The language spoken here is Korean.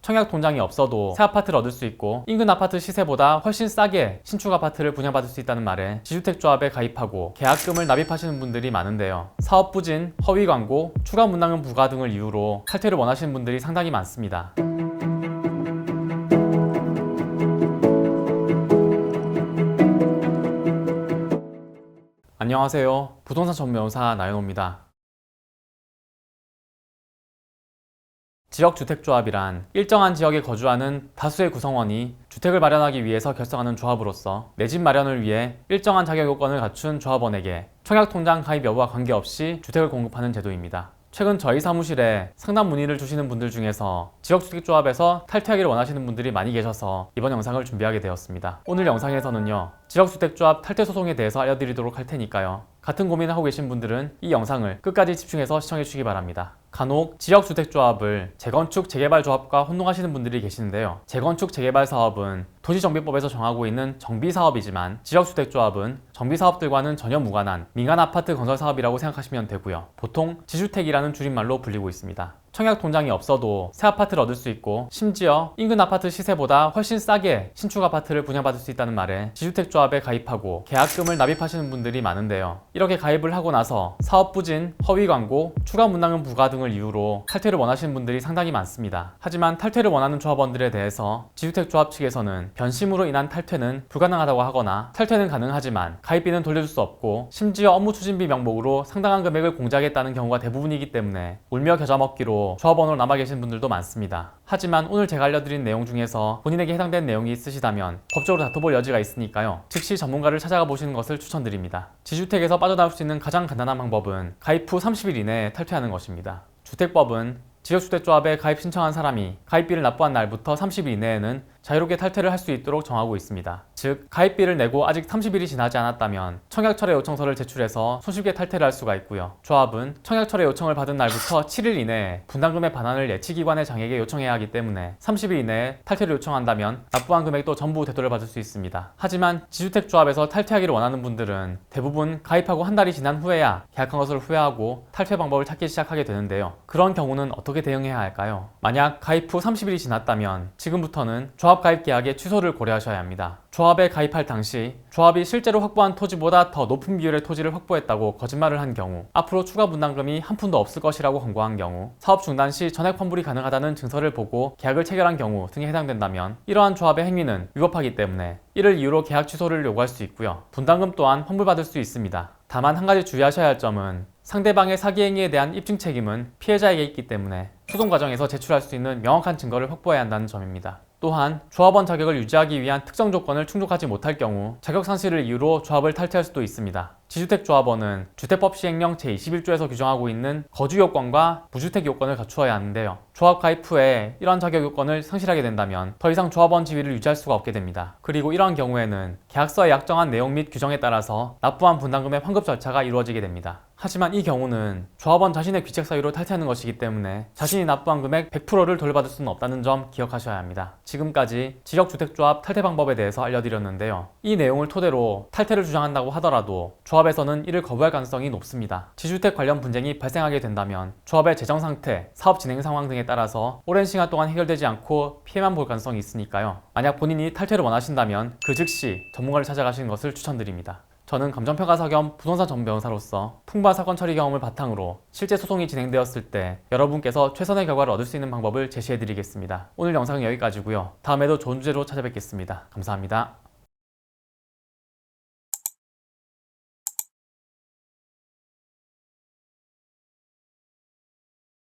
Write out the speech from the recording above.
청약 통장이 없어도 새 아파트를 얻을 수 있고 인근 아파트 시세보다 훨씬 싸게 신축 아파트를 분양받을 수 있다는 말에 지주택조합에 가입하고 계약금을 납입하시는 분들이 많은데요. 사업 부진, 허위 광고, 추가 문당금 부과 등을 이유로 탈퇴를 원하시는 분들이 상당히 많습니다. 안녕하세요. 부동산 전문변호사 나연호입니다. 지역주택조합이란 일정한 지역에 거주하는 다수의 구성원이 주택을 마련하기 위해서 결성하는 조합으로서 내 집 마련을 위해 일정한 자격 요건을 갖춘 조합원에게 청약통장 가입 여부와 관계없이 주택을 공급하는 제도입니다. 최근 저희 사무실에 상담 문의를 주시는 분들 중에서 지역주택조합에서 탈퇴하기를 원하시는 분들이 많이 계셔서 이번 영상을 준비하게 되었습니다. 오늘 영상에서는요, 지역주택조합 탈퇴 소송에 대해서 알려드리도록 할 테니까요. 같은 고민을 하고 계신 분들은 이 영상을 끝까지 집중해서 시청해 주시기 바랍니다. 간혹 지역주택조합을 재건축 재개발조합과 혼동하시는 분들이 계시는데요. 재건축 재개발 사업은 도시정비법에서 정하고 있는 정비사업이지만 지역주택조합은 정비사업들과는 전혀 무관한 민간 아파트 건설 사업이라고 생각하시면 되고요. 보통 지주택이라는 줄임말로 불리고 있습니다. 청약 통장이 없어도 새 아파트를 얻을 수 있고 심지어 인근 아파트 시세보다 훨씬 싸게 신축 아파트를 분양받을 수 있다는 말에 지주택조합에 가입하고 계약금을 납입하시는 분들이 많은데요. 이렇게 가입을 하고 나서 사업 부진, 허위 광고, 추가 문당금 부과 등을 이유로 탈퇴를 원하시는 분들이 상당히 많습니다. 하지만 탈퇴를 원하는 조합원들에 대해서 지주택조합 측에서는 변심으로 인한 탈퇴는 불가능하다고 하거나 탈퇴는 가능하지만 가입비는 돌려줄 수 없고 심지어 업무 추진비 명목으로 상당한 금액을 공제하겠다는 경우가 대부분이기 때문에 울며 겨자 먹기로 조합원으로 남아 계신 분들도 많습니다. 하지만 오늘 제가 알려드린 내용 중에서 본인에게 해당되는 내용이 있으시다면 법적으로 다퉈볼 여지가 있으니까요. 즉시 전문가를 찾아가 보시는 것을 추천드립니다. 지주택에서 빠져나올 수 있는 가장 간단한 방법은 가입 후 30일 이내에 탈퇴하는 것입니다. 주택법은 지역주택조합에 가입 신청한 사람이 가입비를 납부한 날부터 30일 이내에는 자유롭게 탈퇴를 할 수 있도록 정하고 있습니다. 즉, 가입비를 내고 아직 30일이 지나지 않았다면 청약철회 요청서를 제출해서 손쉽게 탈퇴를 할 수가 있고요. 조합은 청약철회 요청을 받은 날부터 7일 이내에 분담금의 반환을 예치기관의 장에게 요청해야 하기 때문에 30일 이내에 탈퇴를 요청한다면 납부한 금액도 전부 되돌려 받을 수 있습니다. 하지만 지주택조합에서 탈퇴하기를 원하는 분들은 대부분 가입하고 한 달이 지난 후에야 계약한 것을 후회하고 탈퇴 방법을 찾기 시작하게 되는데요. 그런 경우는 어떻게 대응해야 할까요? 만약 가입 후 30일이 지났다면 지금부터는 조합 가입 계약의 취소를 고려하셔야 합니다. 조합에 가입할 당시 조합이 실제로 확보한 토지보다 더 높은 비율의 토지를 확보했다고 거짓말을 한 경우, 앞으로 추가 분담금이 한 푼도 없을 것이라고 권고한 경우, 사업 중단 시 전액 환불이 가능하다는 증서를 보고 계약을 체결한 경우 등에 해당된다면 이러한 조합의 행위는 위법하기 때문에 이를 이유로 계약 취소를 요구할 수 있고요. 분담금 또한 환불받을 수 있습니다. 다만 한 가지 주의하셔야 할 점은 상대방의 사기 행위에 대한 입증 책임은 피해자에게 있기 때문에 소송 과정에서 제출할 수 있는 명확한 증거를 확보해야 한다는 점입니다. 또한 조합원 자격을 유지하기 위한 특정 조건을 충족하지 못할 경우 자격 상실을 이유로 조합을 탈퇴할 수도 있습니다. 지주택조합원은 주택법 시행령 제21조에서 규정하고 있는 거주 요건과 무주택 요건을 갖추어야 하는데요. 조합 가입 후에 이러한 자격 요건을 상실하게 된다면 더 이상 조합원 지위를 유지할 수가 없게 됩니다. 그리고 이러한 경우에는 계약서에 약정한 내용 및 규정에 따라서 납부한 분담금의 환급 절차가 이루어지게 됩니다. 하지만 이 경우는 조합원 자신의 귀책 사유로 탈퇴하는 것이기 때문에 자신이 납부한 금액 100%를 돌려받을 수는 없다는 점 기억하셔야 합니다. 지금까지 지역주택조합 탈퇴 방법에 대해서 알려드렸는데요. 이 내용을 토대로 탈퇴를 주장한다고 하더라도 조합에서는 이를 거부할 가능성이 높습니다. 지주택 관련 분쟁이 발생하게 된다면 조합의 재정 상태, 사업 진행 상황 등에 따라서 오랜 시간 동안 해결되지 않고 피해만 볼 가능성이 있으니까요. 만약 본인이 탈퇴를 원하신다면 그 즉시 전문가를 찾아가시는 것을 추천드립니다. 저는 감정평가사 겸 부동산 전문 변호사로서 풍부한 사건 처리 경험을 바탕으로 실제 소송이 진행되었을 때 여러분께서 최선의 결과를 얻을 수 있는 방법을 제시해드리겠습니다. 오늘 영상은 여기까지고요. 다음에도 좋은 주제로 찾아뵙겠습니다. 감사합니다.